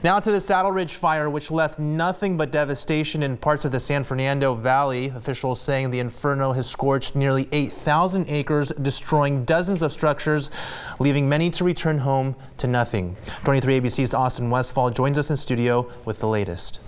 Now to the Saddleridge fire, which left nothing but devastation in parts of the San Fernando Valley. Officials saying the inferno has scorched nearly 8,000 acres, destroying dozens of structures, leaving many to return home to nothing. 23 ABC's Austin Westfall joins us in studio with the latest.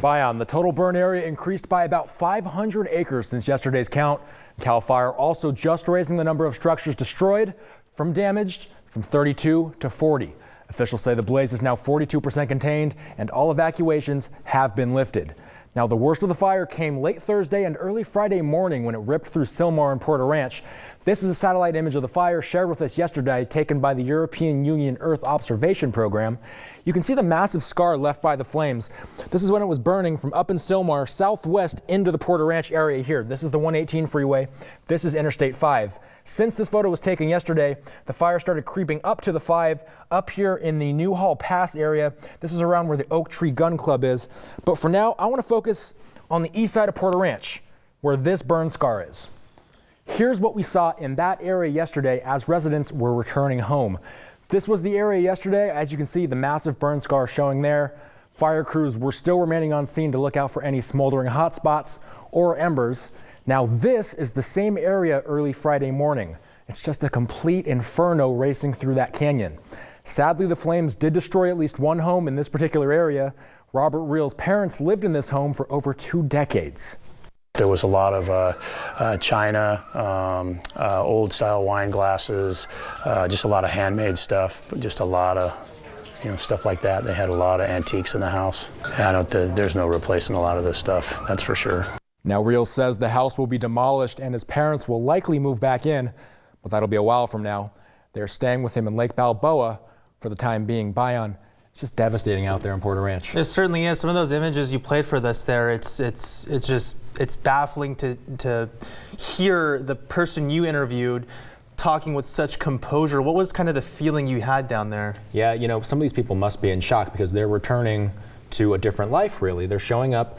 The total burn area increased by about 500 acres since yesterday's count. CAL FIRE also just raising the number of structures destroyed from damaged from 32 to 40. Officials say the blaze is now 42% contained and all evacuations have been lifted. Now, the worst of the fire came late Thursday and early Friday morning when it ripped through Sylmar and Porter Ranch. This is a satellite image of the fire shared with us yesterday, taken by the European Union Earth Observation Program. You can see the massive scar left by the flames. This is when it was burning from up in Sylmar southwest into the Porter Ranch area here. This is the 118 freeway. This is Interstate 5. Since this photo was taken yesterday, the fire started creeping up to the 5 up here in the Newhall Pass area. This is around where the Oak Tree Gun Club is. But for now, I want to focus on the east side of Porter Ranch, where this burn scar is. Here's what we saw in that area yesterday as residents were returning home. This was the area yesterday. As you can see, the massive burn scar showing there. Fire crews were still remaining on scene to look out for any smoldering hot spots or embers. Now, this is the same area early Friday morning. It's just a complete inferno racing through that canyon. Sadly, the flames did destroy at least one home in this particular area. Robert Reel's parents lived in this home for over 2 decades. There was a lot of china, old style wine glasses, just a lot of handmade stuff, just a lot of stuff like that. They had a lot of antiques in the house. There's no replacing a lot of this stuff, that's for sure. Now, Reel says the house will be demolished and his parents will likely move back in, but that'll be a while from now. They're staying with him in Lake Balboa for the time being. Bayan, it's just devastating out there in Porter Ranch. It certainly is. Some of those images you played for us there, it's baffling to hear the person you interviewed talking with such composure. What was kind of the feeling you had down there? Yeah, some of these people must be in shock because they're returning to a different life, really. They're showing up.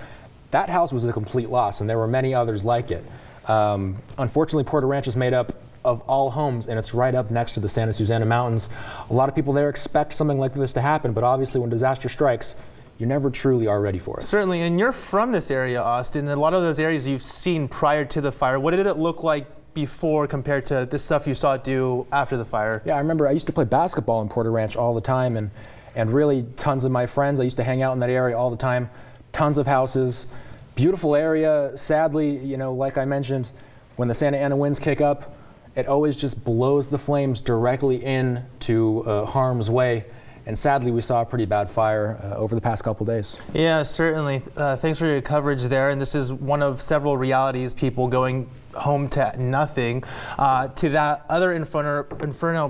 That house was a complete loss, and there were many others like it. Unfortunately, Porter Ranch is made up of all homes, and it's right up next to the Santa Susana Mountains. A lot of people there expect something like this to happen, but obviously when disaster strikes, you never truly are ready for it. Certainly, and you're from this area, Austin, and a lot of those areas you've seen prior to the fire. What did it look like before compared to this stuff you saw it do after the fire? Yeah, I remember I used to play basketball in Porter Ranch all the time, and really tons of my friends, I used to hang out in that area all the time. Tons of houses, beautiful area. Sadly, like I mentioned, when the Santa Ana winds kick up, it always just blows the flames directly into harm's way. And sadly, we saw a pretty bad fire over the past couple days. Yeah, certainly. Thanks for your coverage there. And this is one of several realities, people going home to nothing. To that other inferno